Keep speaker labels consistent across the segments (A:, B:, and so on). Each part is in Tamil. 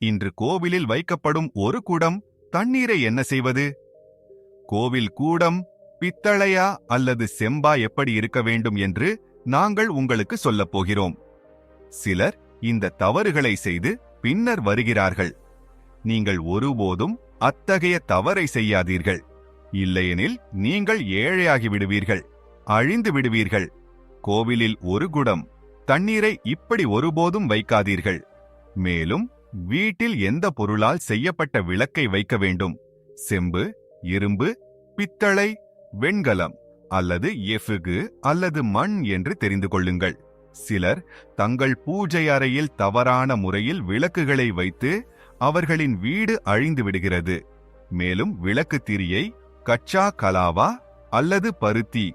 A: இன்று கோவிலில் வைக்கப்படும் ஒரு குடம் தண்ணீரை என்ன செய்வது? கோவில் கூடம் பித்தளையா அல்லது செம்பா எப்படி இருக்க வேண்டும் என்று நாங்கள் உங்களுக்கு சொல்லப் போகிறோம். சிலர் இந்த தவறுகளை செய்து பின்னர் வருகிறார்கள். நீங்கள் ஒருபோதும் அத்தகைய தவறை செய்யாதீர்கள். இல்லையெனில் நீங்கள் ஏழையாகி விடுவீர்கள், அழிந்து விடுவீர்கள். கோவிலில் ஒரு குடம் தண்ணீரை இப்படி ஒருபோதும் வைக்காதீர்கள். மேலும் வீட்டில் எந்த பொருளால் செய்யப்பட்ட விளக்கை வைக்க வேண்டும்? செம்பு, இரும்பு, பித்தளை, வெண்கலம் அல்லது எஃகு அல்லது மண் என்று தெரிந்து கொள்ளுங்கள். சிலர் தங்கள் பூஜை அறையில் தவறான முறையில் விளக்குகளை வைத்து அவர்களின் வீடு அழிந்து விடுகிறது. மேலும் விளக்கு திரியை கச்சா கலாவா அல்லது பருத்தி,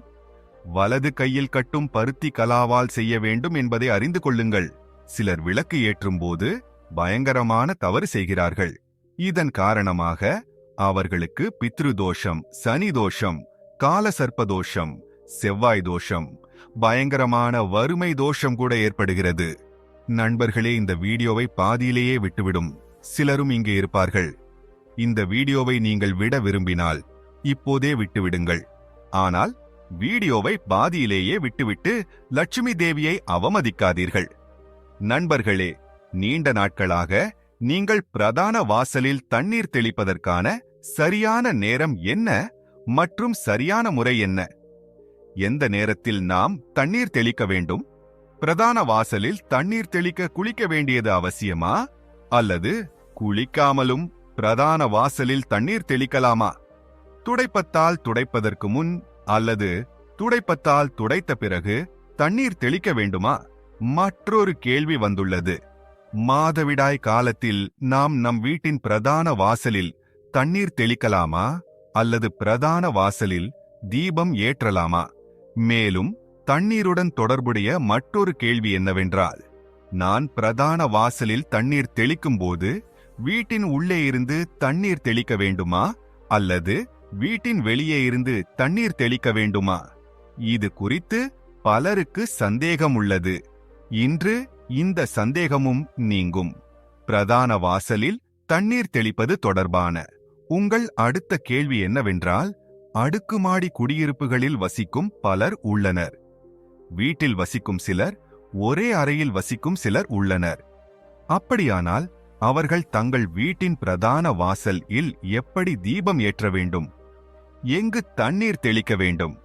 A: வலது கையில் கட்டும் பருத்தி கலாவால் செய்ய வேண்டும் என்பதை அறிந்து கொள்ளுங்கள். சிலர் விளக்கு ஏற்றும் போது பயங்கரமான தவறு செய்கிறார்கள். இதன் காரணமாக அவர்களுக்கு பித்ருதோஷம், சனி தோஷம், கால சர்ப்பதோஷம், செவ்வாய் தோஷம், பயங்கரமான வறுமை தோஷம் கூட ஏற்படுகிறது. நண்பர்களே, இந்த வீடியோவை பாதியிலேயே விட்டுவிடும் சிலரும் இங்கே இருப்பார்கள். இந்த வீடியோவை நீங்கள் விட விரும்பினால் இப்போதே விட்டுவிடுங்கள். ஆனால் வீடியோவை பாதியிலேயே விட்டுவிட்டு லட்சுமி தேவியை அவமதிக்காதீர்கள். நண்பர்களே, நீண்ட நாட்களாக நீங்கள் பிரதான வாசலில் தண்ணீர் தெளிப்பதற்கான சரியான நேரம் என்ன மற்றும் சரியான முறை என்ன? எந்த நேரத்தில் நாம் தண்ணீர் தெளிக்க வேண்டும்? பிரதான வாசலில் தண்ணீர் தெளிக்க குளிக்க வேண்டியது அவசியமா அல்லது குளிக்காமலும் பிரதான வாசலில் தண்ணீர் தெளிக்கலாமா? துடைப்பத்தால் துடைப்பதற்கு முன் அல்லது துடைப்பத்தால் துடைத்த பிறகு தண்ணீர் தெளிக்க வேண்டுமா? மற்றொரு கேள்வி வந்துள்ளது. மாதவிடாய் காலத்தில் நாம் நம் வீட்டின் பிரதான வாசலில் தண்ணீர் தெளிக்கலாமா அல்லது பிரதான வாசலில் தீபம் ஏற்றலாமா? மேலும் தண்ணீருடன் தொடர்புடைய மற்றொரு கேள்வி என்னவென்றால், நான் பிரதான வாசலில் தண்ணீர் தெளிக்கும் போது வீட்டின் உள்ளே இருந்து தண்ணீர் தெளிக்க வேண்டுமா அல்லது வீட்டின் வெளியே இருந்து தண்ணீர் தெளிக்க வேண்டுமா? இது குறித்து பலருக்கு சந்தேகம் உள்ளது. இன்று இந்த சந்தேகமும் நீங்கும். பிரதான வாசலில் தண்ணீர் தெளிப்பது தொடர்பான உங்கள் அடுத்த கேள்வி என்னவென்றால், அடுக்குமாடி குடியிருப்புகளில் வசிக்கும் பலர் உள்ளனர். வீட்டில் வசிக்கும் சிலர், ஒரே அறையில் வசிக்கும் சிலர் உள்ளனர். அப்படியானால் அவர்கள் தங்கள் வீட்டின் பிரதான வாசல் இல் எப்படி தீபம் ஏற்ற வேண்டும்? எங்கு தண்ணீர் தெளிக்க வேண்டும்?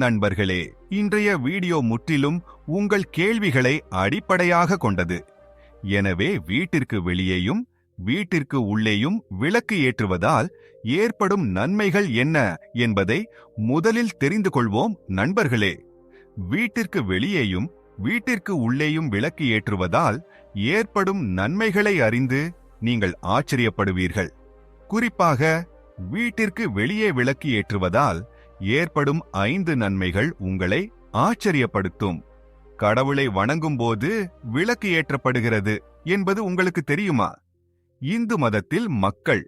A: நண்பர்களே, இன்றைய வீடியோ முற்றிலும் உங்கள் கேள்விகளை அடிப்படையாக கொண்டது. எனவே வீட்டிற்கு வெளியேயும் வீட்டிற்கு உள்ளேயும் விளக்கு ஏற்றுவதால் ஏற்படும் நன்மைகள் என்ன என்பதை முதலில் தெரிந்து கொள்வோம். நண்பர்களே, வீட்டிற்கு வெளியேயும் வீட்டிற்கு உள்ளேயும் விளக்கு ஏற்றுவதால் ஏற்படும் நன்மைகளை அறிந்து நீங்கள் ஆச்சரியப்படுவீர்கள். குறிப்பாக வீட்டிற்கு வெளியே விளக்கு ஏற்றுவதால் ஏற்படும் 5 நன்மைகள் உங்களை ஆச்சரியப்படுத்தும். கடவுளை வணங்கும் போது விளக்கு ஏற்றப்படுகிறது என்பது உங்களுக்கு தெரியுமா? இந்து மதத்தில் மக்கள்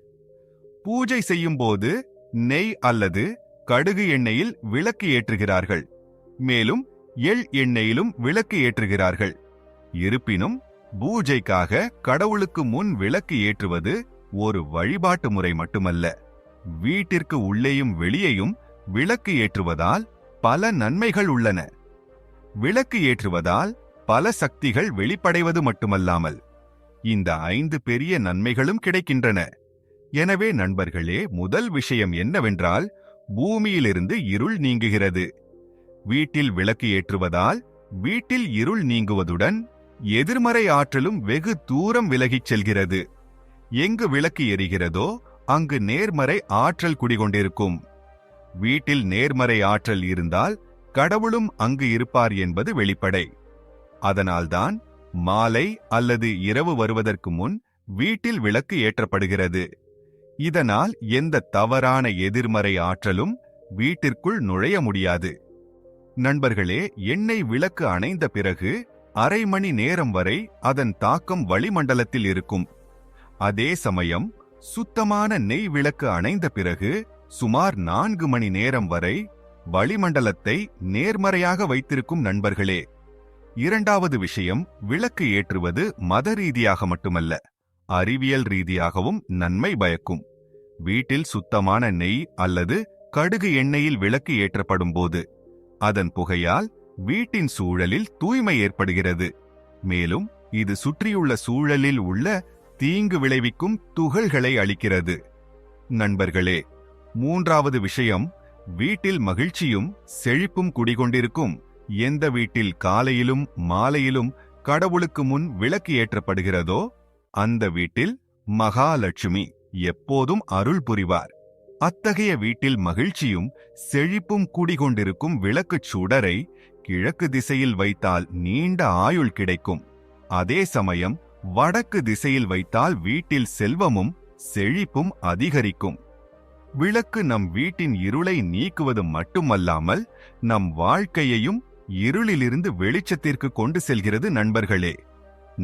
A: பூஜை செய்யும் போது நெய் அல்லது கடுகு எண்ணெயில் விளக்கு ஏற்றுகிறார்கள். மேலும் எள் எண்ணெயிலும் விளக்கு ஏற்றுகிறார்கள். இருப்பினும் பூஜைக்காக கடவுளுக்கு முன் விளக்கு ஏற்றுவது ஒரு வழிபாட்டு முறை மட்டுமல்ல. வீட்டிற்கு உள்ளேயும் வெளியேயும் விளக்கு ஏற்றுவதால் பல நன்மைகள் உள்ளன. விளக்கு ஏற்றுவதால் பல சக்திகள் வெளிப்படைவது மட்டுமல்லாமல் இந்த 5 பெரிய நன்மைகளும் கிடைக்கின்றன. எனவே நண்பர்களே, முதல் விஷயம் என்னவென்றால், பூமியிலிருந்து இருள் நீங்குகிறது. வீட்டில் விளக்கு ஏற்றுவதால் வீட்டில் இருள் நீங்குவதுடன் எதிர்மறை ஆற்றலும் வெகு தூரம் விலகிச் செல்கிறது. எங்கு விளக்கு எரிகிறதோ அங்கு நேர்மறை ஆற்றல் குடிகொண்டிருக்கும். வீட்டில் நேர்மறை ஆற்றல் இருந்தால் கடவுளும் அங்கு இருப்பார் என்பது வெளிப்படை. அதனால்தான் மாலை அல்லது இரவு வருவதற்கு முன் வீட்டில் விளக்கு ஏற்றப்படுகிறது. இதனால் எந்த தவறான எதிர்மறை ஆற்றலும் வீட்டிற்குள் நுழைய முடியாது. நண்பர்களே, எண்ணெய் விளக்கு அணைந்த பிறகு அரை மணி நேரம் வரை அதன் தாக்கம் வளிமண்டலத்தில் இருக்கும். அதே சமயம் சுத்தமான நெய் விளக்கு அணைந்த பிறகு சுமார் 4 மணி நேரம் வரை வளிமண்டலத்தை நேர்மறையாக வைத்திருக்கும். நண்பர்களே, இரண்டாவது விஷயம், விளக்கு ஏற்றுவது மத ரீதியாக மட்டுமல்ல, அறிவியல் ரீதியாகவும் நன்மை பயக்கும். வீட்டில் சுத்தமான நெய் அல்லது கடுகு எண்ணெயில் விளக்கு ஏற்றப்படும் போது அதன் புகையால் வீட்டின் சூழலில் தூய்மை ஏற்படுகிறது. மேலும் இது சுற்றியுள்ள சூழலில் உள்ள தீங்கு விளைவிக்கும் துகள்களை அளிக்கிறது. நண்பர்களே, மூன்றாவது விஷயம், வீட்டில் மகிழ்ச்சியும் செழிப்பும் குடிகொண்டிருக்கும். எந்த வீட்டில் காலையிலும் மாலையிலும் கடவுளுக்கு முன் விளக்கு ஏற்றப்படுகிறதோ அந்த வீட்டில் மகாலட்சுமி எப்போதும் அருள் புரிவார். அத்தகைய வீட்டில் மகிழ்ச்சியும் செழிப்பும் குடிகொண்டிருக்கும் விளக்குச் சுடரை கிழக்கு திசையில் வைத்தால் நீண்ட ஆயுள் கிடைக்கும். அதே சமயம் வடக்கு திசையில் வைத்தால் வீட்டில் செல்வமும் செழிப்பும் அதிகரிக்கும். விளக்கு நம் வீட்டின் இருளை நீக்குவது மட்டுமல்லாமல் நம் வாழ்க்கையையும் இருளிலிருந்து வெளிச்சத்திற்கு கொண்டு செல்கிறது. நண்பர்களே,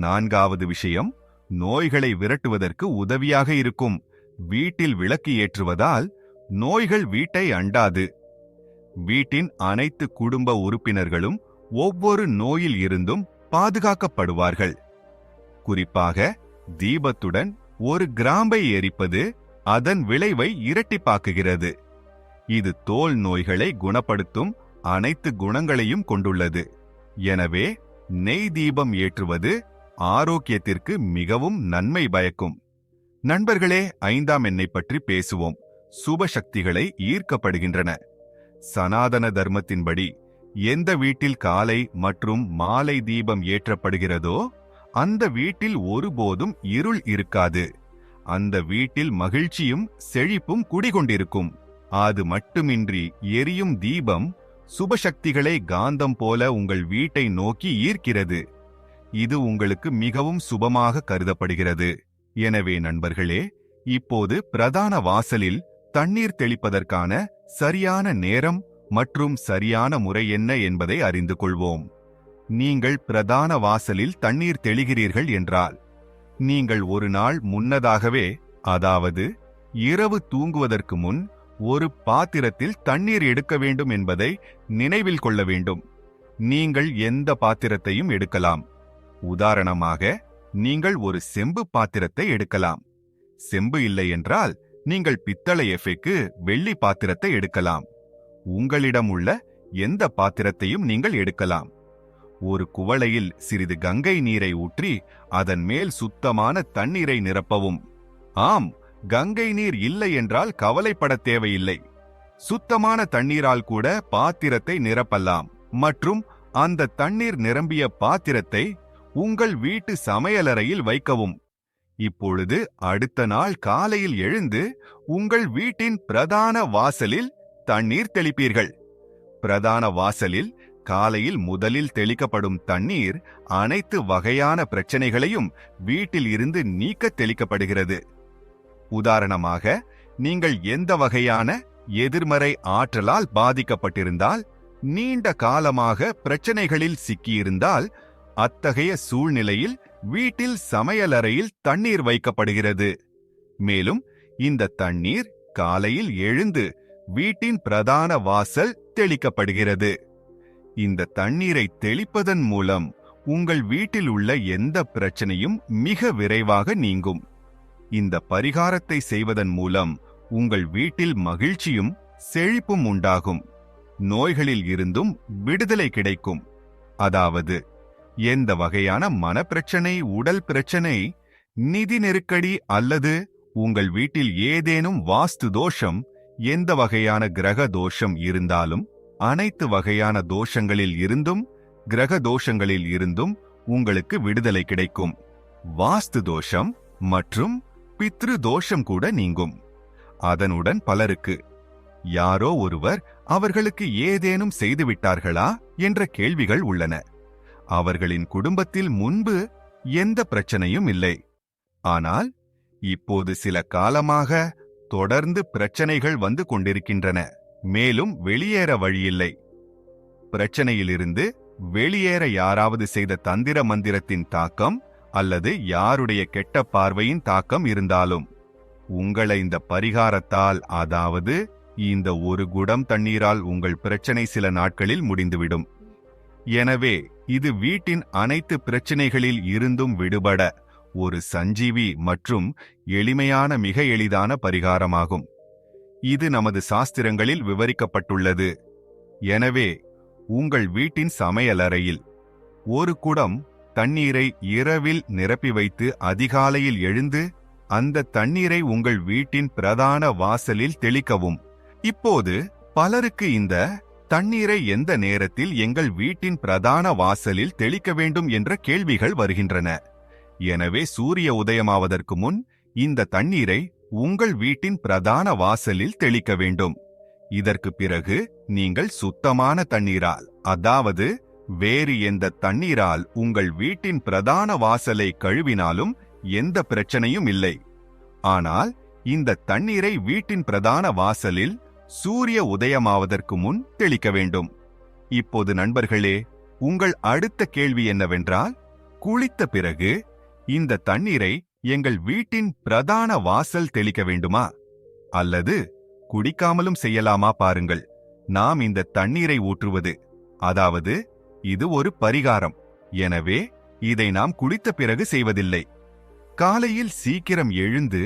A: நான்காவது விஷயம், நோய்களை விரட்டுவதற்கு உதவியாக இருக்கும். வீட்டில் விளக்கு ஏற்றுவதால் நோய்கள் வீட்டை அண்டாது. வீட்டின் அனைத்து குடும்ப உறுப்பினர்களும் ஒவ்வொரு நோயில் இருந்தும் பாதுகாக்கப்படுவார்கள். குறிப்பாக தீபத்துடன் ஒரு கிராம்பை எரிப்பது அதன் விளைவை இரட்டிப்பாக்குகிறது. இது தோல் நோய்களை குணப்படுத்தும் அனைத்து குணங்களையும் கொண்டுள்ளது. எனவே நெய் தீபம் ஏற்றுவது ஆரோக்கியத்திற்கு மிகவும் நன்மை பயக்கும். நண்பர்களே, 5ஆம் எண்ணை பற்றி பேசுவோம். சுப சக்திகளை ஈர்க்கப்படுகின்றன. சனாதன தர்மத்தின்படி எந்த வீட்டில் காலை மற்றும் மாலை தீபம் ஏற்றப்படுகிறதோ அந்த வீட்டில் ஒருபோதும் இருள் இருக்காது. அந்த வீட்டில் மகிழ்ச்சியும் செழிப்பும் குடிகொண்டிருக்கும். அது மட்டுமின்றி எரியும் தீபம் சுபசக்திகளை காந்தம் போல உங்கள் வீட்டை நோக்கி ஈர்க்கிறது. இது உங்களுக்கு மிகவும் சுபமாக கருதப்படுகிறது. எனவே நண்பர்களே, இப்போது பிரதான வாசலில் தண்ணீர் தெளிப்பதற்கான சரியான நேரம் மற்றும் சரியான முறை என்ன என்பதை அறிந்து கொள்வோம். நீங்கள் பிரதான வாசலில் தண்ணீர் தெளிகிறீர்கள் என்றால் நீங்கள் ஒரு நாள் முன்னதாகவே, அதாவது இரவு தூங்குவதற்கு முன் ஒரு பாத்திரத்தில் தண்ணீர் எடுக்க வேண்டும் என்பதை நினைவில் கொள்ள வேண்டும். நீங்கள் எந்த பாத்திரத்தையும் எடுக்கலாம். உதாரணமாக, நீங்கள் ஒரு செம்பு பாத்திரத்தை எடுக்கலாம். செம்பு இல்லை என்றால் நீங்கள் பித்தளை எஃபேக்கு வெள்ளி பாத்திரத்தை எடுக்கலாம். உங்களிடம் உள்ள எந்த பாத்திரத்தையும் நீங்கள் எடுக்கலாம். ஒரு குவளையில் சிறிது கங்கை நீரை ஊற்றி அதன் மேல் சுத்தமான தண்ணீரை நிரப்பவும். ஆம், கங்கை நீர் இல்லை என்றால் கவலைப்பட தேவையில்லை. சுத்தமான தண்ணீரால் கூட பாத்திரத்தை நிரப்பலாம். மற்றும் அந்த தண்ணீர் நிரம்பிய பாத்திரத்தை உங்கள் வீட்டு சமையலறையில் வைக்கவும். இப்பொழுது அடுத்த நாள் காலையில் எழுந்து உங்கள் வீட்டின் பிரதான வாசலில் தண்ணீர் தெளிப்பீர்கள். பிரதான வாசலில் காலையில் முதலில் தெளிக்கப்படும் தண்ணீர் அனைத்து வகையான பிரச்சனைகளையும் வீட்டில் இருந்து நீக்க தெளிக்கப்படுகிறது. உதாரணமாக, நீங்கள் எந்த வகையான எதிர்மறை ஆற்றலால் பாதிக்கப்பட்டிருந்தால், நீண்ட காலமாக பிரச்சனைகளில் சிக்கியிருந்தால், அத்தகைய சூழ்நிலையில் வீட்டில் சமையலறையில் தண்ணீர் வைக்கப்படுகிறது. மேலும் இந்த தண்ணீர் காலையில் எழுந்து வீட்டின் பிரதான வாசல் தெளிக்கப்படுகிறது. இந்த தண்ணீரை தெளிப்பதன் மூலம் உங்கள் வீட்டில் உள்ள எந்த பிரச்சனையும் மிக விரைவாக நீங்கும். இந்த பரிகாரத்தை செய்வதன் மூலம் உங்கள் வீட்டில் மகிழ்ச்சியும் செழிப்பும் உண்டாகும். நோய்களில் இருந்தும் விடுதலை கிடைக்கும். அதாவது எந்த வகையான மனப்பிரச்சனை, உடல் பிரச்சனை, நிதி நெருக்கடி அல்லது உங்கள் வீட்டில் ஏதேனும் வாஸ்து தோஷம், எந்த வகையான கிரக தோஷம் இருந்தாலும் அனைத்து வகையான தோஷங்களில் இருந்தும் கிரக தோஷங்களில் இருந்தும் உங்களுக்கு விடுதலை கிடைக்கும். வாஸ்து தோஷம் மற்றும் பித்ரு தோஷம் கூட நீங்கும். அதனுடன் பலருக்கு யாரோ ஒருவர் அவர்களுக்கு ஏதேனும் செய்துவிட்டார்களா என்ற கேள்விகள் உள்ளன. அவர்களின் குடும்பத்தில் முன்பு எந்த பிரச்சனையும் இல்லை. ஆனால் இப்போது சில காலமாக தொடர்ந்து பிரச்சனைகள் வந்து கொண்டிருக்கின்றன. மேலும் வெளியேற வழியில்லை. பிரச்சனையிலிருந்து வெளியேற யாராவது செய்த தந்திர மந்திரத்தின் தாக்கம் அல்லது யாருடைய கெட்ட பார்வையின் தாக்கம் இருந்தாலும் உங்களை இந்த பரிகாரத்தால், அதாவது இந்த ஒரு குடம் தண்ணீரால் உங்கள் பிரச்சனை சில நாட்களில் முடிந்துவிடும். எனவே இது வீட்டின் அனைத்து பிரச்சனைகளில் இருந்தும் விடுபட ஒரு சஞ்சீவி மற்றும் எளிமையான மிக எளிதான பரிகாரமாகும். இது நமது சாஸ்திரங்களில் விவரிக்கப்பட்டுள்ளது. எனவே உங்கள் வீட்டின் சமையலறையில் ஒரு குடம் தண்ணீரை இரவில் நிரப்பி வைத்து அதிகாலையில் எழுந்து அந்த தண்ணீரை உங்கள் வீட்டின் பிரதான வாசலில் தெளிக்கவும். இப்போது பலருக்கு இந்த தண்ணீரை எந்த நேரத்தில் எங்கள் வீட்டின் பிரதான வாசலில் தெளிக்க வேண்டும் என்ற கேள்விகள் வருகின்றன. எனவே சூரிய உதயமாவதற்கு முன் இந்த தண்ணீரை உங்கள் வீட்டின் பிரதான வாசலில் தெளிக்க வேண்டும். இதற்கு பிறகு நீங்கள் சுத்தமான தண்ணீரால், அதாவது வேறு எந்த தண்ணீரால் உங்கள் வீட்டின் பிரதான வாசலை கழுவினாலும் எந்த பிரச்சனையும் இல்லை. ஆனால் இந்த தண்ணீரை வீட்டின் பிரதான வாசலில் சூரிய உதயமாவதற்கு முன் தெளிக்க வேண்டும். இப்போது நண்பர்களே, உங்கள் அடுத்த கேள்வி என்னவென்றால், குளித்த பிறகு இந்த தண்ணீரை எங்கள் வீட்டின் பிரதான வாசல் தெளிக்க வேண்டுமா அல்லது குடிக்காமலும் செய்யலாமா? பாருங்கள், நாம் இந்த தண்ணீரை ஊற்றுவது, அதாவது இது ஒரு பரிகாரம். எனவே இதை நாம் குளித்த பிறகு செய்வதில்லை. காலையில் சீக்கிரம் எழுந்து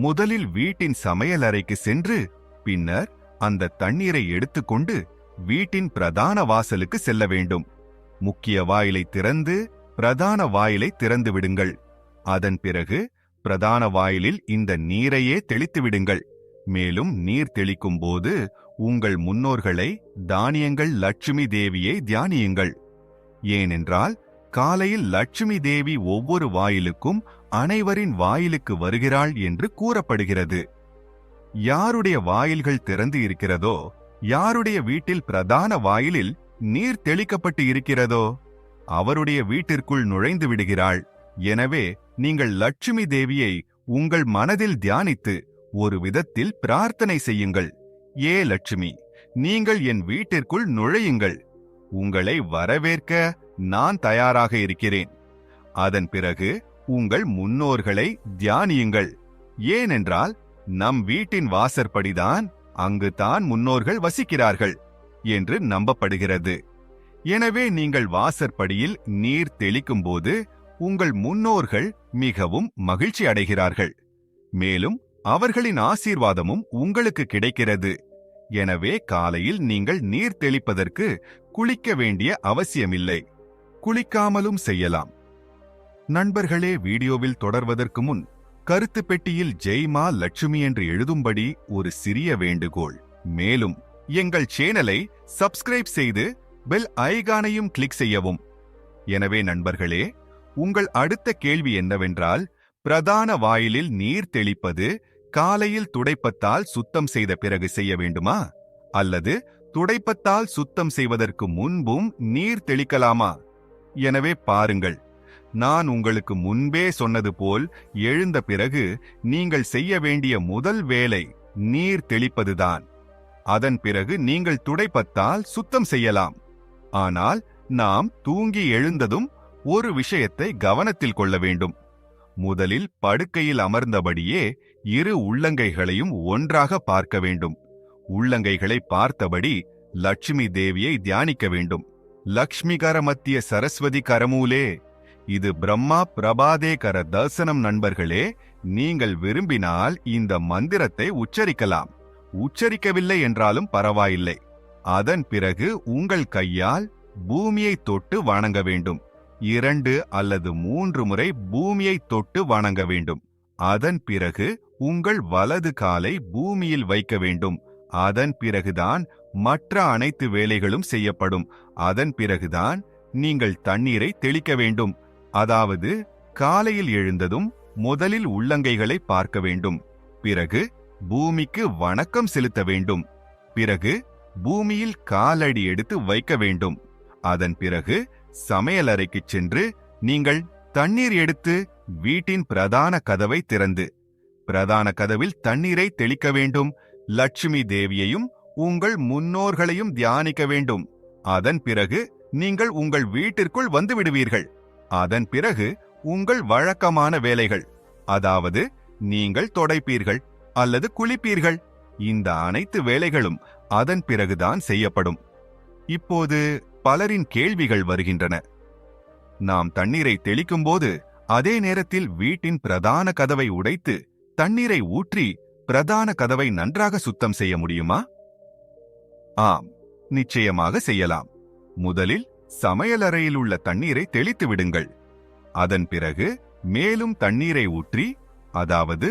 A: முதலில் வீட்டின் சமையலறைக்கு சென்று பின்னர் அந்த தண்ணீரை எடுத்துக்கொண்டு வீட்டின் பிரதான வாசலுக்கு செல்ல வேண்டும். முக்கிய வாயிலை திறந்து பிரதான வாயிலை திறந்து விடுங்கள். அதன் பிறகு பிரதான வாயிலில் இந்த நீரையே தெளித்து விடுங்கள். மேலும் நீர் தெளிக்கும் போது உங்கள் முன்னோர்களை, தானியங்கள் லட்சுமி தேவியை தியானியுங்கள். ஏனென்றால் காலையில் லட்சுமி தேவி ஒவ்வொரு வாயிலுக்கும் அனைவரின் வாயிலுக்கு வருகிறாள் என்று கூறப்படுகிறது. யாருடைய வாயில்கள் திறந்து இருக்கிறதோ, யாருடைய வீட்டில் பிரதான வாயிலில் நீர் தெளிக்கப்பட்டு இருக்கிறதோ அவருடைய வீட்டிற்குள் நுழைந்து விடுகிறாள். எனவே நீங்கள் லட்சுமி தேவியை உங்கள் மனதில் தியானித்து ஒரு விதத்தில் பிரார்த்தனை செய்யுங்கள். ஏ லட்சுமி, நீங்கள் என் வீட்டிற்குள் நுழையுங்கள். உங்களை வரவேற்க நான் தயாராக இருக்கிறேன். அதன் பிறகு உங்கள் முன்னோர்களை தியானியுங்கள். ஏனென்றால் நம் வீட்டின் வாசற்படிதான் அங்குதான் முன்னோர்கள் வசிக்கிறார்கள் என்று நம்பப்படுகிறது. எனவே நீங்கள் வாசற்படியில் நீர் தெளிக்கும் போது உங்கள் முன்னோர்கள் மிகவும் மகிழ்ச்சி அடைகிறார்கள். மேலும் அவர்களின் ஆசீர்வாதமும் உங்களுக்கு கிடைக்கிறது. எனவே காலையில் நீங்கள் நீர் தெளிப்பதற்கு குளிக்க வேண்டிய அவசியமில்லை. குளிக்காமலும் செய்யலாம். நண்பர்களே, வீடியோவில் தொடர்வதற்கு முன் கருத்து பெட்டியில் ஜெய் மா லட்சுமி என்று எழுதும்படி ஒரு சிறிய வேண்டுகோள். மேலும் எங்கள் சேனலை சப்ஸ்கிரைப் செய்து பெல் ஐகானையும் கிளிக் செய்யவும். எனவே நண்பர்களே, உங்கள் அடுத்த கேள்வி என்னவென்றால், பிரதான வாயிலில் நீர் தெளிப்பது காலையில் துடைப்பத்தால் சுத்தம் செய்த பிறகு செய்ய வேண்டுமா அல்லது துடைப்பத்தால் சுத்தம் செய்வதற்கு முன்பும் நீர் தெளிக்கலாமா? எனவே பாருங்கள், நான் உங்களுக்கு முன்பே சொன்னது போல் எழுந்த பிறகு நீங்கள் செய்ய வேண்டிய முதல் வேலை நீர் தெளிப்பதுதான். அதன் பிறகு நீங்கள் துடைப்பத்தால் சுத்தம் செய்யலாம். ஆனால் நாம் தூங்கி எழுந்ததும் ஒரு விஷயத்தை கவனத்தில் கொள்ள வேண்டும். முதலில் படுக்கையில் அமர்ந்தபடியே இரு உள்ளங்கைகளையும் ஒன்றாக பார்க்க வேண்டும். உள்ளங்கைகளை பார்த்தபடி லட்சுமி தேவியை தியானிக்க வேண்டும். லக்ஷ்மிகர மத்திய சரஸ்வதி கரமூலே. இது பிரம்மா பிரபாதே கர தர்சனம். நண்பர்களே, நீங்கள் விரும்பினால் இந்த மந்திரத்தை உச்சரிக்கலாம். உச்சரிக்கவில்லை என்றாலும் பரவாயில்லை. அதன் பிறகு உங்கள் கையால் பூமியை தொட்டு வணங்க வேண்டும். 2 அல்லது 3 முறை பூமியை தொட்டு வணங்க வேண்டும். அதன் பிறகு உங்கள் வலது காலை பூமியில் வைக்க வேண்டும். அதன் பிறகுதான் மற்ற அனைத்து வேலைகளும் செய்யப்படும். அதன் பிறகுதான் நீங்கள் தண்ணீரை தெளிக்க வேண்டும். அதாவது காலையில் எழுந்ததும் முதலில் உள்ளங்கைகளை பார்க்க வேண்டும். பிறகு பூமிக்கு வணக்கம் செலுத்த வேண்டும். பிறகு பூமியில் காலடி எடுத்து வைக்க வேண்டும். அதன் பிறகு சமையலறைக்குச் சென்று நீங்கள் தண்ணீர் எடுத்து வீட்டின் பிரதான கதவை திறந்து பிரதான கதவில் தண்ணீரை தெளிக்க வேண்டும். லட்சுமி தேவியையும் உங்கள் முன்னோர்களையும் தியானிக்க வேண்டும். அதன் பிறகு நீங்கள் உங்கள் வீட்டிற்குள் வந்து விடுவீர்கள். அதன் பிறகு உங்கள் வழக்கமான வேலைகள், அதாவது நீங்கள் தொடைப்பீர்கள் அல்லது குளிப்பீர்கள். இந்த அனைத்து வேலைகளும் அதன் பிறகுதான் செய்யப்படும். இப்போது பலரின் கேள்விகள் வருகின்றன. நாம் தண்ணீரை தெளிக்கும்போது அதே நேரத்தில் வீட்டின் பிரதான கதவை உடைத்து தண்ணீரை ஊற்றி பிரதான கதவை நன்றாக சுத்தம் செய்ய முடியுமா? ஆம், நிச்சயமாக செய்யலாம். முதலில் சமையலறையில் உள்ள தண்ணீரை தெளித்து விடுங்கள். அதன் பிறகு மேலும் தண்ணீரை ஊற்றி, அதாவது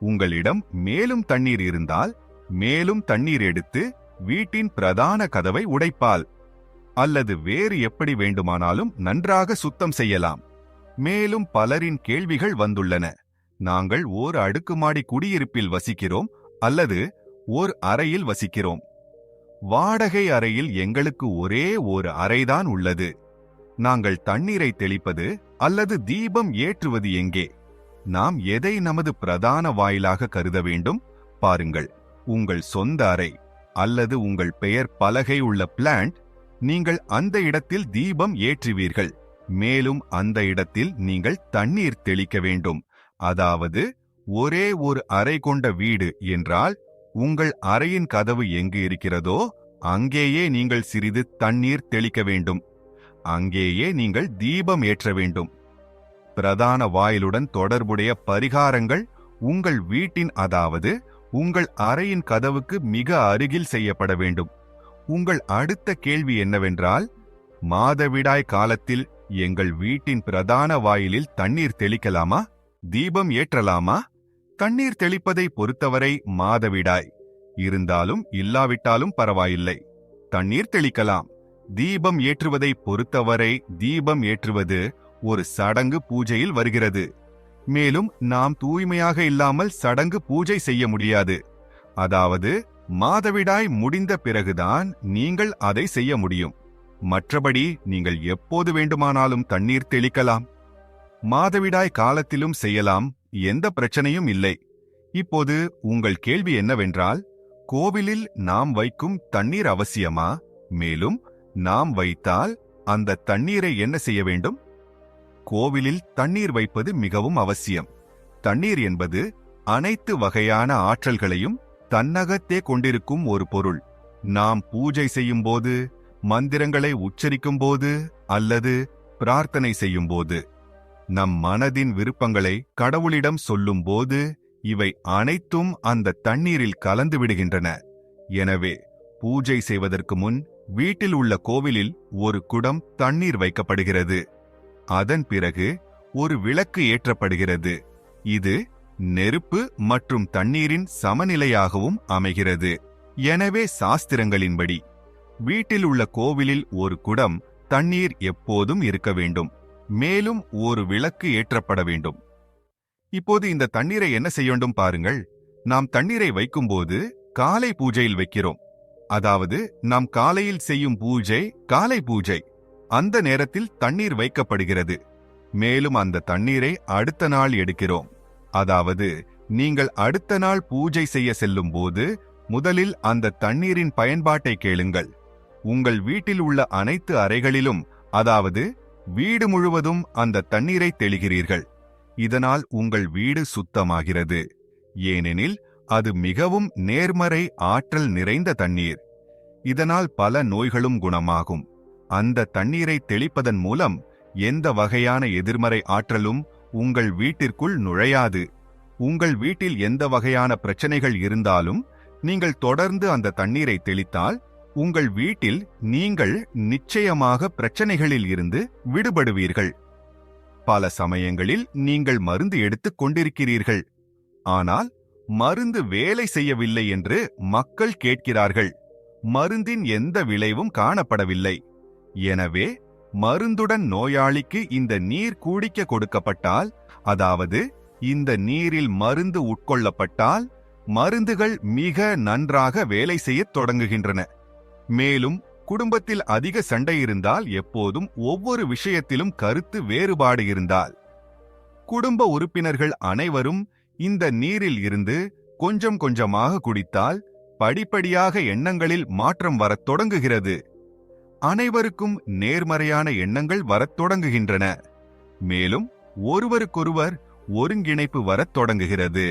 A: உங்களிடம் மேலும் தண்ணீர் இருந்தால் மேலும் தண்ணீர் எடுத்து வீட்டின் பிரதான கதவை உடைப்பால் அல்லது வேறு எப்படி வேண்டுமானாலும் நன்றாக சுத்தம் செய்யலாம். மேலும் பலரின் கேள்விகள் வந்துள்ளன. நாங்கள் ஓர் அடுக்குமாடி குடியிருப்பில் வசிக்கிறோம் அல்லது ஓர் அறையில் வசிக்கிறோம். வாடகை அறையில் எங்களுக்கு ஒரே ஒரு அறைதான் உள்ளது. நாங்கள் தண்ணீரை தெளிப்பது அல்லது தீபம் ஏற்றுவது எங்கே? நாம் எதை நமது பிரதான வாயிலாக கருத வேண்டும்? பாருங்கள், உங்கள் சொந்த அறை அல்லது உங்கள் பெயர் பலகை உள்ள பிளான்ட். நீங்கள் அந்த இடத்தில் தீபம் ஏற்றுவீர்கள். மேலும் அந்த இடத்தில் நீங்கள் தண்ணீர் தெளிக்க வேண்டும். அதாவது ஒரே ஒரு அறை கொண்ட வீடு என்றால் உங்கள் அறையின் கதவு எங்கு இருக்கிறதோ அங்கேயே நீங்கள் சிறிது தண்ணீர் தெளிக்க வேண்டும். அங்கேயே நீங்கள் தீபம் ஏற்ற வேண்டும். பிரதான வாயிலுடன் தொடர்புடைய பரிகாரங்கள் உங்கள் வீட்டின், அதாவது உங்கள் அறையின் கதவுக்கு மிக அருகில் செய்யப்பட வேண்டும். உங்கள் அடுத்த கேள்வி என்னவென்றால், மாதவிடாய் காலத்தில் எங்கள் வீட்டின் பிரதான வாயிலில் தண்ணீர் தெளிக்கலாமா? தீபம் ஏற்றலாமா? தண்ணீர் தெளிப்பதை பொறுத்தவரை மாதவிடாய் இருந்தாலும் இல்லாவிட்டாலும் பரவாயில்லை, தண்ணீர் தெளிக்கலாம். தீபம் ஏற்றுவதை பொறுத்தவரை தீபம் ஏற்றுவது ஒரு சடங்கு பூஜையில் வருகிறது. மேலும் நாம் தூய்மையாக இல்லாமல் சடங்கு பூஜை செய்ய முடியாது. அதாவது மாதவிடாய் முடிந்த பிறகுதான் நீங்கள் அதை செய்ய முடியும். மற்றபடி நீங்கள் எப்போது வேண்டுமானாலும் தண்ணீர் தெளிக்கலாம். மாதவிடாய் காலத்திலும் செய்யலாம், எந்த பிரச்சனையும் இல்லை. இப்போது உங்கள் கேள்வி என்னவென்றால், கோவிலில் நாம் வைக்கும் தண்ணீர் அவசியமா? மேலும் நாம் வைத்தால் அந்த தண்ணீரை என்ன செய்ய வேண்டும்? கோவிலில் தண்ணீர் வைப்பது மிகவும் அவசியம். தண்ணீர் என்பது அனைத்து வகையான ஆற்றல்களையும் தன்னகத்தே கொண்டிருக்கும் ஒரு பொருள். நாம் பூஜை செய்யும் போது, மந்திரங்களை உச்சரிக்கும் போது அல்லது பிரார்த்தனை செய்யும் போது, நம் மனதின் விருப்பங்களை கடவுளிடம் சொல்லும் போது இவை அனைத்தும் அந்த தண்ணீரில் கலந்து விடுகின்றன. எனவே பூஜை செய்வதற்கு முன் வீட்டில் உள்ள கோவிலில் ஒரு குடம் தண்ணீர் வைக்கப்படுகிறது. அதன் பிறகு ஒரு விளக்கு ஏற்றப்படுகிறது. இது நெருப்பு மற்றும் தண்ணீரின் சமநிலையாகவும் அமைகிறது. எனவே சாஸ்திரங்களின்படி வீட்டில் உள்ள கோவிலில் ஒரு குடம் தண்ணீர் எப்போதும் இருக்க வேண்டும். மேலும் ஒரு விளக்கு ஏற்றப்பட வேண்டும். இப்போது இந்த தண்ணீரை என்ன செய்ய வேண்டும் பாருங்கள். நாம் தண்ணீரை வைக்கும்போது காலை பூஜையில் வைக்கிறோம். அதாவது நாம் காலையில் செய்யும் பூஜை காலை பூஜை. அந்த நேரத்தில் தண்ணீர் வைக்கப்படுகிறது. மேலும் அந்த தண்ணீரை அடுத்த நாள் எடுக்கிறோம். அதாவது நீங்கள் அடுத்த நாள் பூஜை செய்ய செல்லும் போது முதலில் அந்த தண்ணீரின் பயன்பாட்டை கேளுங்கள். உங்கள் வீட்டில் உள்ள அனைத்து அறைகளிலும், அதாவது வீடு முழுவதும் அந்த தண்ணீரை தெளிகிறீர்கள். இதனால் உங்கள் வீடு சுத்தமாகிறது. ஏனெனில் அது மிகவும் நேர்மறை ஆற்றல் நிறைந்த தண்ணீர். இதனால் பல நோய்களும் குணமாகும். அந்த தண்ணீரை தெளிப்பதன் மூலம் எந்த வகையான எதிர்மறை ஆற்றலும் உங்கள் வீட்டிற்குள் நுழையாது. உங்கள் வீட்டில் எந்த வகையான பிரச்சனைகள் இருந்தாலும் நீங்கள் தொடர்ந்து அந்த தண்ணீரை தெளித்தால் உங்கள் வீட்டில் நீங்கள் நிச்சயமாக பிரச்சனைகளில் இருந்து விடுபடுவீர்கள். பல சமயங்களில் நீங்கள் மருந்து எடுத்துக் கொண்டிருக்கிறீர்கள், ஆனால் மருந்து வேலை செய்யவில்லை என்று மக்கள் கேட்கிறார்கள். மருந்தின் எந்த விளைவும் காணப்படவில்லை. எனவே மருந்துடன் நோயாளிக்கு இந்த நீர் குடிக்க கொடுக்கப்பட்டால், அதாவது இந்த நீரில் மருந்து உட்கொள்ளப்பட்டால் மருந்துகள் மிக நன்றாக வேலை செய்யத் தொடங்குகின்றன. மேலும் குடும்பத்தில் அதிக சண்டை இருந்தால், எப்போதும் ஒவ்வொரு விஷயத்திலும் கருத்து வேறுபாடு இருந்தால், குடும்ப உறுப்பினர்கள் அனைவரும் இந்த நீரில் இருந்து கொஞ்சம் கொஞ்சமாக குடித்தால் படிப்படியாக எண்ணங்களில் மாற்றம் வரத் தொடங்குகிறது. அனைவருக்கும் நேர்மறையான எண்ணங்கள் வரத் தொடங்குகின்றன. மேலும் ஒருவருக்கொருவர் ஒருங்கிணைப்பு வரத் தொடங்குகிறது.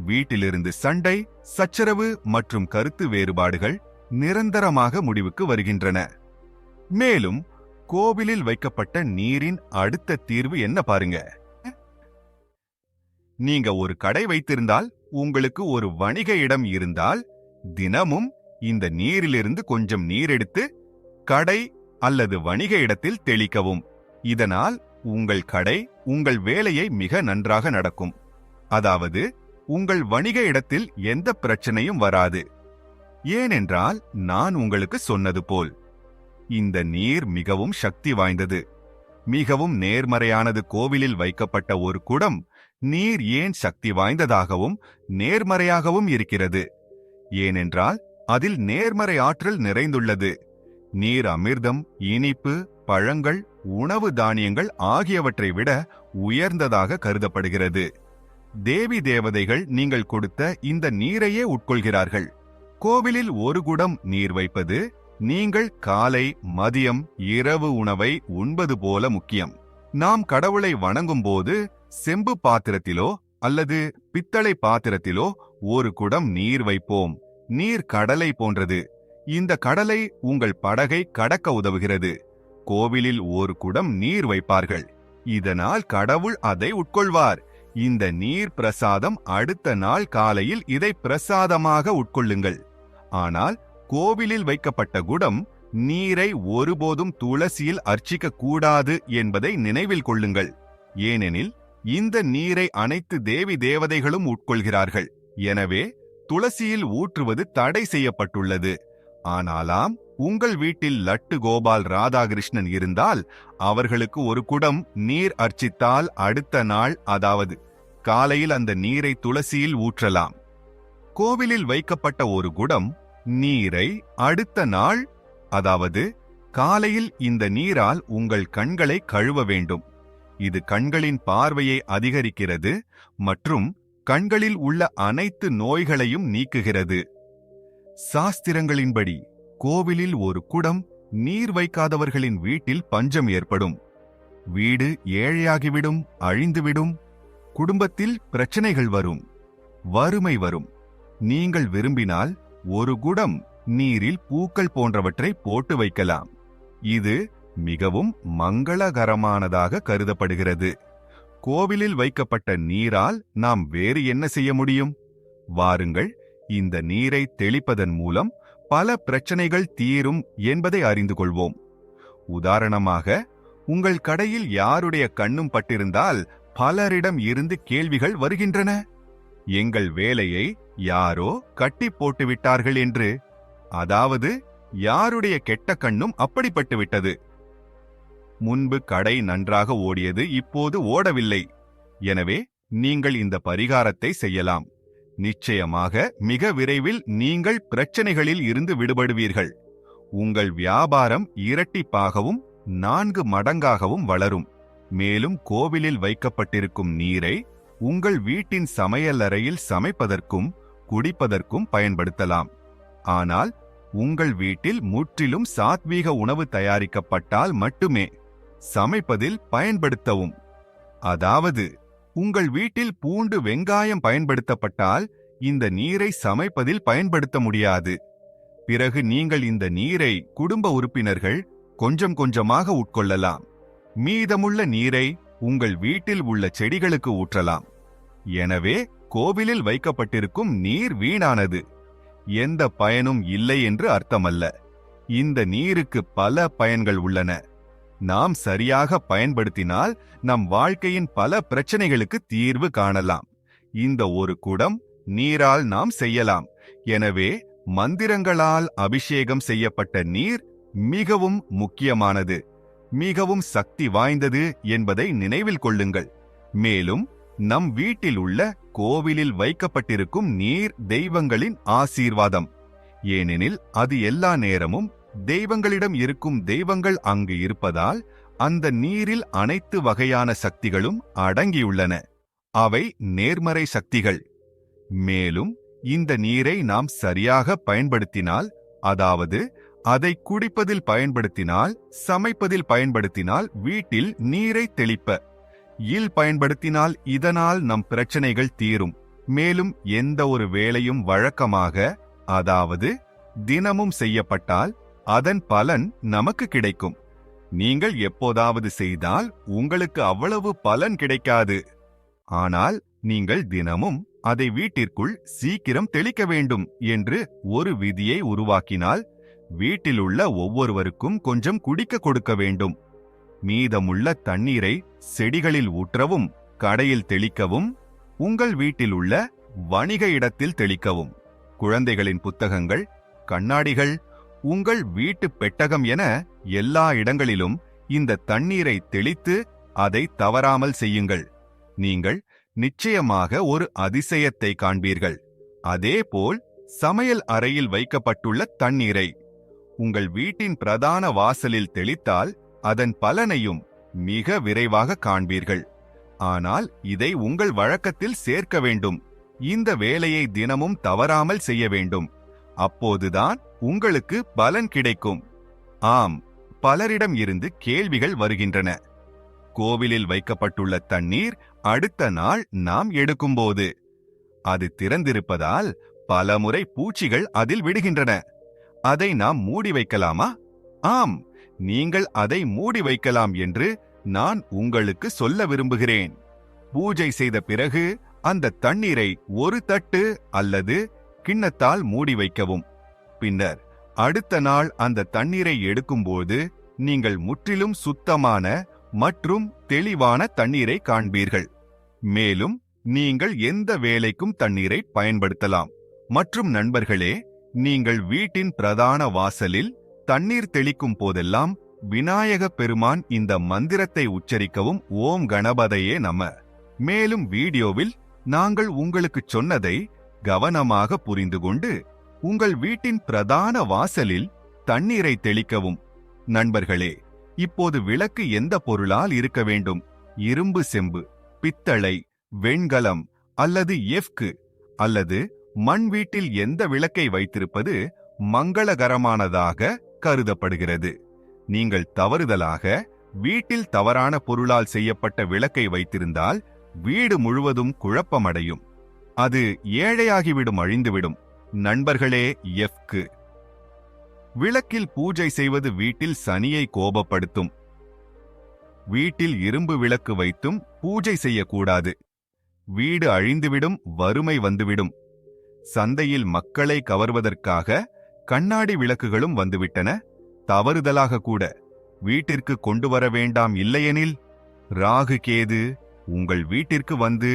A: வீட்டிலிருந்து சண்டை, சச்சரவு மற்றும் கருத்து வேறுபாடுகள் நிரந்தரமாக முடிவுக்கு வருகின்றன. மேலும் கோவிலில் வைக்கப்பட்ட நீரின் அடுத்த தீர்வு என்ன பாருங்க. நீங்க ஒரு கடை வைத்திருந்தால், உங்களுக்கு ஒரு வணிக இடம் இருந்தால், தினமும் இந்த நீரிலிருந்து கொஞ்சம் நீர் எடுத்து கடை அல்லது வணிக இடத்தில் தெளிக்கவும். இதனால் உங்கள் கடை உங்கள் வேலையை மிக நன்றாக நடக்கும். அதாவது உங்கள் வணிக இடத்தில் எந்த பிரச்சனையும் வராது. ஏனென்றால் நான் உங்களுக்கு சொன்னது போல் இந்த நீர் மிகவும் சக்தி வாய்ந்தது, மிகவும் நேர்மறையானது. கோவிலில் வைக்கப்பட்ட ஒரு குடம் நீர் ஏன் சக்தி வாய்ந்ததாகவும் நேர்மறையாகவும் இருக்கிறது? ஏனென்றால் அதில் நேர்மறை ஆற்றல் நிறைந்துள்ளது. நீர் அமிர்தம், இனிப்பு, பழங்கள், உணவு தானியங்கள் ஆகியவற்றை விட உயர்ந்ததாக கருதப்படுகிறது. தேவி தேவதைகள் நீங்கள் கொடுத்த இந்த நீரையே உட்கொள்கிறார்கள். கோவிலில் ஒரு குடம் நீர் வைப்பது நீங்கள் காலை, மதியம், இரவு உணவை உண்பது போல முக்கியம். நாம் கடவுளை வணங்கும் போது செம்பு பாத்திரத்திலோ அல்லது பித்தளை பாத்திரத்திலோ ஒரு குடம் நீர் வைப்போம். நீர் கடலை போன்றது. இந்த கடலை உங்கள் படகை கடக்க உதவுகிறது. கோவிலில் ஒரு குடம் நீர் வைப்பார்கள். இதனால் கடவுள் அதை உட்கொள்வார். இந்த நீர் பிரசாதம். அடுத்த நாள் காலையில் இதை பிரசாதமாக உட்கொள்ளுங்கள். ஆனால் கோவிலில் வைக்கப்பட்ட குடம் நீரை ஒருபோதும் துளசியில் அர்ச்சிக்க கூடாது என்பதை நினைவில் கொள்ளுங்கள். ஏனெனில் இந்த நீரை அனைத்து தேவி தேவதைகளும் உட்கொள்கிறார்கள். எனவே துளசியில் ஊற்றுவது தடை செய்யப்பட்டுள்ளது. ஆனாலாம் உங்கள் வீட்டில் லட்டு கோபால் ராதாகிருஷ்ணன் இருந்தால் அவர்களுக்கு ஒரு குடம் நீர் அர்ச்சித்தால் அடுத்த நாள், அதாவது காலையில் அந்த நீரை துளசியில் ஊற்றலாம். கோவிலில் வைக்கப்பட்ட ஒரு குடம் நீரை அடுத்த நாள், அதாவது காலையில் இந்த நீரால் உங்கள் கண்களை கழுவ வேண்டும். இது கண்களின் பார்வையை அதிகரிக்கிறது மற்றும் கண்களில் உள்ள அனைத்து நோய்களையும் நீக்குகிறது. சாஸ்திரங்களின்படி கோவிலில் ஒரு குடம் நீர் வைக்காதவர்களின் வீட்டில் பஞ்சம் ஏற்படும். வீடு ஏழையாகிவிடும், அழிந்துவிடும். குடும்பத்தில் பிரச்சனைகள் வரும், வறுமை வரும். நீங்கள் விரும்பினால் ஒரு குடம் நீரில் பூக்கள் போன்றவற்றை போட்டு வைக்கலாம். இது மிகவும் மங்களகரமானதாக கருதப்படுகிறது. கோவிலில் வைக்கப்பட்ட நீரால் நாம் வேறு என்ன செய்ய முடியும்? வாருங்கள், இந்த நீரை தெளிப்பதன் மூலம் பல பிரச்சனைகள் தீரும் என்பதை அறிந்து கொள்வோம். உதாரணமாக, உங்கள் கடையில் யாருடைய கண்ணும் பட்டிருந்தால் பலரிடம் இருந்து கேள்விகள் வருகின்றன. எங்கள் வேலையை யாரோ கட்டி போட்டுவிட்டார்கள் என்று. அதாவது யாருடைய கெட்ட கண்ணும் அப்படிப்பட்டுவிட்டது. முன்பு கடை நன்றாக ஓடியது, இப்போது ஓடவில்லை. எனவே நீங்கள் இந்த பரிகாரத்தை செய்யலாம். நிச்சயமாக மிக விரைவில் நீங்கள் பிரச்சனைகளில் இருந்து விடுபடுவீர்கள். உங்கள் வியாபாரம் இரட்டிப்பாகவும் 4 மடங்காகவும் வளரும். மேலும் கோவிலில் வைக்கப்பட்டிருக்கும் நீரை உங்கள் வீட்டின் சமையலறையில் சமைப்பதற்கும் குடிப்பதற்கும் பயன்படுத்தலாம். ஆனால் உங்கள் வீட்டில் முற்றிலும் சாத்வீக உணவு தயாரிக்கப்பட்டால் மட்டுமே சமைப்பதில் பயன்படுத்தவும். அதாவது உங்கள் வீட்டில் பூண்டு, வெங்காயம் பயன்படுத்தப்பட்டால் இந்த நீரை சமைப்பதில் பயன்படுத்த முடியாது. பிறகு நீங்கள் இந்த நீரை குடும்ப உறுப்பினர்கள் கொஞ்சம் கொஞ்சமாக உட்கொள்ளலாம். மீதமுள்ள நீரை உங்கள் வீட்டில் உள்ள செடிகளுக்கு ஊற்றலாம். எனவே கோவிலில் வைக்கப்பட்டிருக்கும் நீர் வீணானது, எந்த பயனும் இல்லை என்று அர்த்தமல்ல. இந்த நீருக்கு பல பயன்கள் உள்ளன. நாம் சரியாக பயன்படுத்தினால் நம் வாழ்க்கையின் பல பிரச்சனைகளுக்கு தீர்வு காணலாம். இந்த ஒரு குடம் நீரால் நாம் செய்யலாம். எனவே மந்திரங்களால் அபிஷேகம் செய்யப்பட்ட நீர் மிகவும் முக்கியமானது, மிகவும் சக்தி வாய்ந்தது என்பதை நினைவில் கொள்ளுங்கள். மேலும் நம் வீட்டில் உள்ள கோவிலில் வைக்கப்பட்டிருக்கும் நீர் தெய்வங்களின் ஆசீர்வாதம். ஏனெனில் அது எல்லா நேரமும் தெய்வங்களிடம் இருக்கும். தெய்வங்கள் அங்கு இருப்பதால் அந்த நீரில் அனைத்து வகையான சக்திகளும் அடங்கியுள்ளன. அவை நேர்மறை சக்திகள். மேலும் இந்த நீரை நாம் சரியாக பயன்படுத்தினால், அதாவது அதை குடிப்பதில் பயன்படுத்தினால், சமைப்பதில் பயன்படுத்தினால், வீட்டில் நீரை தெளிப்ப இல் பயன்படுத்தினால் இதனால் நம் பிரச்சனைகள் தீரும். மேலும் எந்த ஒரு வேலையும் வழக்கமாக, அதாவது தினமும் செய்யப்பட்டால் அதன் பலன் நமக்கு கிடைக்கும். நீங்கள் எப்போதாவது செய்தால் உங்களுக்கு அவ்வளவு பலன் கிடைக்காது. ஆனால் நீங்கள் தினமும் அதை வீட்டிற்குள் சீக்கிரம் தெளிக்க வேண்டும் என்று ஒரு விதியை உருவாக்கினால் வீட்டிலுள்ள ஒவ்வொருவருக்கும் கொஞ்சம் குடிக்க கொடுக்க வேண்டும். மீதமுள்ள தண்ணீரை செடிகளில் ஊற்றவும், கடையில் தெளிக்கவும், உங்கள் வீட்டிலுள்ள வணிக இடத்தில் தெளிக்கவும். குழந்தைகளின் புத்தகங்கள், கண்ணாடிகள், உங்கள் வீட்டு பெட்டகம் என எல்லா இடங்களிலும் இந்த தண்ணீரை தெளித்து அதை தவறாமல் செய்யுங்கள். நீங்கள் நிச்சயமாக ஒரு அதிசயத்தை காண்பீர்கள். அதேபோல் சமையல் அறையில் வைக்கப்பட்டுள்ள தண்ணீரை உங்கள் வீட்டின் பிரதான வாசலில் தெளித்தால் அதன் பலனையும் மிக விரைவாக காண்பீர்கள். ஆனால் இதை உங்கள் வழக்கத்தில் சேர்க்க வேண்டும். இந்த வேலையை தினமும் தவறாமல் செய்ய வேண்டும். அப்போதுதான் உங்களுக்கு பலன் கிடைக்கும். ஆம், பலரிடம் இருந்து கேள்விகள் வருகின்றன. கோவிலில் வைக்கப்பட்டுள்ள தண்ணீர் அடுத்த நாள் நாம் எடுக்கும்போது அது திறந்திருப்பதால் பலமுறை பூச்சிகள் அதில் விடுகின்றன. அதை நாம் மூடி வைக்கலாமா? ஆம், நீங்கள் அதை மூடி வைக்கலாம் என்று நான் உங்களுக்கு சொல்ல விரும்புகிறேன். பூஜை செய்த பிறகு அந்த தண்ணீரை ஒரு தட்டு அல்லது கிண்ணத்தால் மூடி வைக்கவும். பின்னர் அடுத்த நாள் அந்த தண்ணீரை எடுக்கும்போது நீங்கள் முற்றிலும் சுத்தமான மற்றும் தெளிவான தண்ணீரை காண்பீர்கள். மேலும் நீங்கள் எந்த வேலைக்கும் தண்ணீரை பயன்படுத்தலாம். மற்றும் நண்பர்களே, நீங்கள் வீட்டின் பிரதான வாசலில் தண்ணீர் தெளிக்கும் போதெல்லாம் விநாயக பெருமான் இந்த மந்திரத்தை உச்சரிக்கவும், ஓம் கணபதையே நம. மேலும் வீடியோவில் நாங்கள் உங்களுக்கு சொன்னதை கவனமாக புரிந்து கொண்டு உங்கள் வீட்டின் பிரதான வாசலில் தண்ணீரை தெளிக்கவும். நண்பர்களே, இப்போது விளக்கு எந்த பொருளால் இருக்க வேண்டும்? இரும்பு, செம்பு, பித்தளை, வெண்கலம் அல்லது எஃகு அல்லது மண் வீட்டில் எந்த விளக்கை வைத்திருப்பது மங்களகரமானதாக கருதப்படுகிறது. நீங்கள் தவறுதலாக வீட்டில் தவறான பொருளால் செய்யப்பட்ட விளக்கை வைத்திருந்தால் வீடு முழுவதும் குழப்பமடையும். அது ஏழையாகிவிடும், அழிந்துவிடும். நண்பர்களே, எஃகு விளக்கில் பூஜை செய்வது வீட்டில் சனியை கோபப்படுத்தும். வீட்டில் இரும்பு விளக்கு வைத்தும் பூஜை செய்யக்கூடாது. வீடு அழிந்துவிடும், வறுமை வந்துவிடும். சந்தையில் மக்களை கவர்வதற்காக கண்ணாடி விளக்குகளும் வந்துவிட்டன. தவறுதலாக கூட வீட்டிற்கு கொண்டு வர வேண்டாம். இல்லையெனில் ராகு கேது உங்கள் வீட்டிற்கு வந்து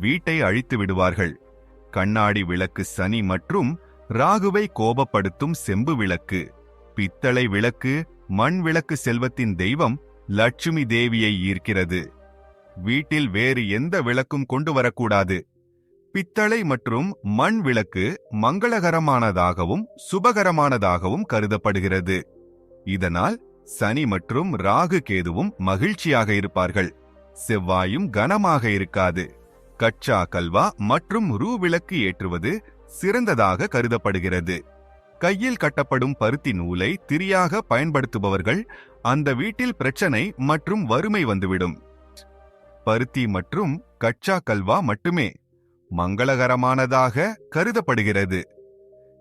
A: வீட்டை அழித்து விடுவார்கள். கண்ணாடி விளக்கு சனி மற்றும் ராகுவை கோபப்படுத்தும். செம்பு விளக்கு, பித்தளை விளக்கு, மண் விளக்கு செல்வத்தின் தெய்வம் லட்சுமி தேவியை ஈர்க்கிறது. வீட்டில் வேறு எந்த விளக்கும் கொண்டு வரக்கூடாது. பித்தளை மற்றும் மண் விளக்கு மங்களகரமானதாகவும் சுபகரமானதாகவும் கருதப்படுகிறது. இதனால் சனி மற்றும் ராகு கேதுவும் மகிழ்ச்சியாக இருப்பார்கள். செவ்வாயும் கனமாக இருக்காது. கச்சா கல்வா மற்றும் ரூ விளக்கு ஏற்றுவது சிறந்ததாக கருதப்படுகிறது. கையில் கட்டப்படும் பருத்தி நூலை திரியாக பயன்படுத்துபவர்கள் அந்த வீட்டில் பிரச்சனை மற்றும் வறுமை வந்துவிடும். பருத்தி மற்றும் கச்சா கல்வா மட்டுமே மங்களகரமானதாக கருதப்படுகிறது.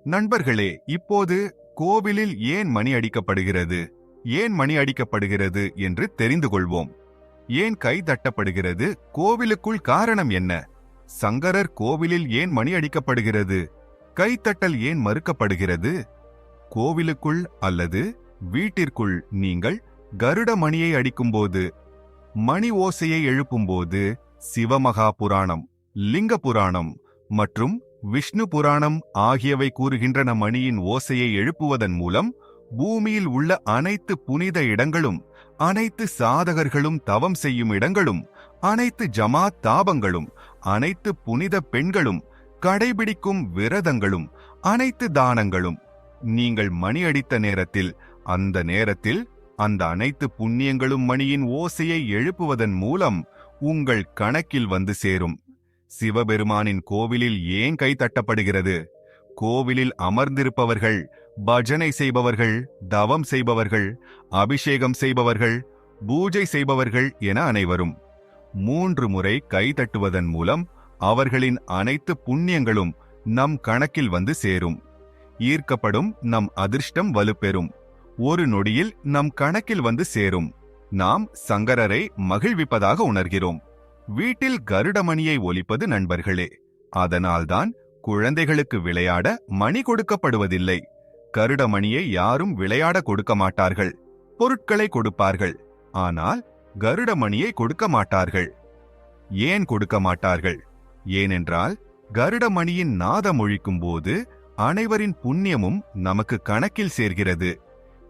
A: நண்பர்களே, இப்போது கோவிலில் ஏன் மணி அடிக்கப்படுகிறது, ஏன் மணி அடிக்கப்படுகிறது என்று தெரிந்து கொள்வோம். ஏன் கை தட்டப்படுகிறது? கோவிலுக்குள் காரணம் என்ன? சங்கரர் கோவிலில் ஏன் மணி அடிக்கப்படுகிறது? கைத்தட்டல் ஏன் மறுக்கப்படுகிறது? கோவிலுக்குள் அல்லது வீட்டிற்குள் நீங்கள் கருட மணியை அடிக்கும்போது, மணி ஓசையை எழுப்பும்போது சிவமகா புராணம், லிங்க புராணம் மற்றும் விஷ்ணு புராணம் ஆகியவை கூறுகின்றன. மணியின் ஓசையை எழுப்புவதன் மூலம் பூமியில் உள்ள அனைத்து புனித இடங்களும், அனைத்து சாதகர்களும் தவம் செய்யும் இடங்களும், அனைத்து ஜமாத் தாபங்களும், அனைத்து புனித பெண்களும் கடைபிடிக்கும் விரதங்களும், அனைத்து தானங்களும் நீங்கள் மணி அடித்த நேரத்தில், அந்த நேரத்தில் அந்த அனைத்து புண்ணியங்களும் மணியின் ஓசையை எழுப்புவதன் மூலம் உங்கள் கணக்கில் வந்து சேரும். சிவபெருமானின் கோவிலில் ஏன் கை தட்டப்படுகிறது? கோவிலில் அமர்ந்திருப்பவர்கள், பஜனை செய்பவர்கள், தவம் செய்பவர்கள், அபிஷேகம் செய்பவர்கள், பூஜை செய்பவர்கள் என அனைவரும் 3 முறை கை தட்டுவதன் மூலம் அவர்களின் அனைத்து புண்ணியங்களும் நம் கணக்கில் வந்து சேரும். ஈர்க்கப்படும் நம் அதிர்ஷ்டம் வலுப்பெறும். ஒரு நொடியில் நம் கணக்கில் வந்து சேரும். நாம் சங்கரரை மகிழ்விப்பதாக உணர்கிறோம். வீட்டில் கருடமணியை ஒலிப்பது நண்பர்களே. அதனால்தான் குழந்தைகளுக்கு விளையாட மணி கொடுக்கப்படுவதில்லை. கருடமணியை யாரும் விளையாட கொடுக்க மாட்டார்கள். பொருட்களை கொடுப்பார்கள். ஆனால் கருடமணியை கொடுக்க மாட்டார்கள். ஏன் கொடுக்க மாட்டார்கள்? ஏனென்றால் கருடமணியின் நாதம் ஒழிக்கும் போது அனைவரின் புண்ணியமும் நமக்கு கணக்கில் சேர்கிறது.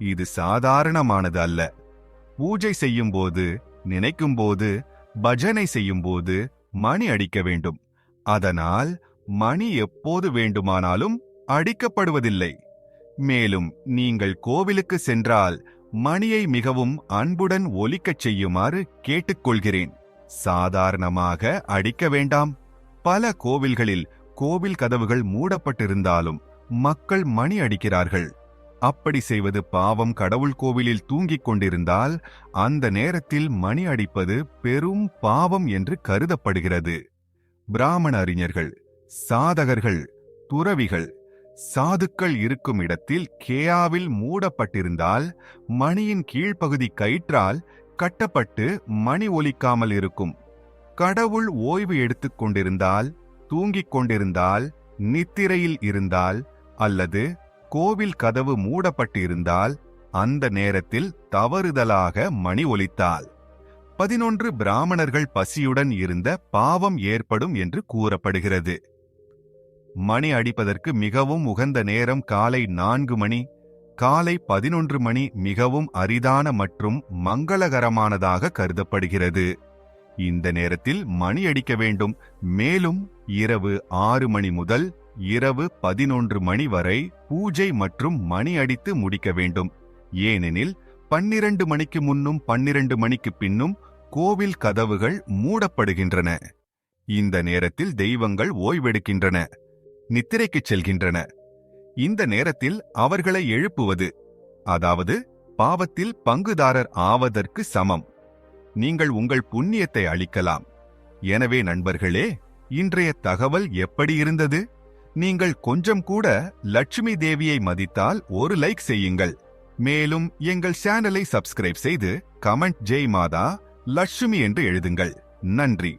A: இது சாதாரணமானது அல்ல. பூஜை செய்யும்போது, நினைக்கும்போது, பஜனை செய்யும்போது மணி அடிக்க வேண்டும். அதனால் மணி எப்போது வேண்டுமானாலும் அடிக்கப்படுவதில்லை. மேலும் நீங்கள் கோவிலுக்கு சென்றால் மணியை மிகவும் அன்புடன் ஒலிக்கச் செய்யுமாறு கேட்டுக்கொள்கிறேன். சாதாரணமாக அடிக்க வேண்டாம். பல கோவில்களில் கோவில் கதவுகள் மூடப்பட்டிருந்தாலும் மக்கள் மணி அடிக்கிறார்கள். அப்படி செய்வது பாவம். கடவுள் கோவிலில் தூங்கிக் கொண்டிருந்தால் அந்த நேரத்தில் மணி அடிப்பது பெரும் பாவம் என்று கருதப்படுகிறது. பிராமண அறிஞர்கள், சாதகர்கள், துறவிகள், சாதுக்கள் இருக்கும் இடத்தில் கேயாவில் மூடப்பட்டிருந்தால் மணியின் கீழ்ப்பகுதி கயிற்றால் கட்டப்பட்டு மணி ஒலிக்காமல் இருக்கும். கடவுள் ஓய்வு எடுத்துக் கொண்டிருந்தால், தூங்கிக் கொண்டிருந்தால், நித்திரையில் இருந்தால் அல்லது கோவில் கதவு மூடப்பட்டு இருந்தால் அந்த நேரத்தில் தவறுதலாக மணி ஒலித்தால் 11 பிராமணர்கள் பசியுடன் இருந்த பாவம் ஏற்படும் என்று கூறப்படுகிறது. மணி அடிப்பதற்கு மிகவும் உகந்த நேரம் காலை 4 மணி. காலை 11 மணி மிகவும் அரிதான மற்றும் மங்களகரமானதாக கருதப்படுகிறது. இந்த நேரத்தில் மணி அடிக்க வேண்டும். மேலும் இரவு 6 மணி முதல் இரவு 11 மணி வரை பூஜை மற்றும் மணி அடித்து முடிக்க வேண்டும். ஏனெனில் 12 மணிக்கு முன்னும் 12 மணிக்கு பின்னும் கோவில் கதவுகள் மூடப்படுகின்றன. இந்த நேரத்தில் தெய்வங்கள் ஓய்வெடுக்கின்றன, நித்திரைக்குச் செல்கின்றன. இந்த நேரத்தில் அவர்களை எழுப்புவது, அதாவது பாவத்தில் பங்குதாரர் ஆவதற்கு சமம். நீங்கள் உங்கள் புண்ணியத்தை அளிக்கலாம். எனவே நண்பர்களே, இன்றைய தகவல் எப்படி இருந்தது? நீங்கள் கொஞ்சம் கூட லட்சுமி தேவியை மதித்தால் ஒரு லைக் செய்யுங்கள். மேலும் எங்கள் சேனலை சப்ஸ்கிரைப் செய்து கமெண்ட் ஜெய் மாதா லட்சுமி என்று எழுதுங்கள். நன்றி.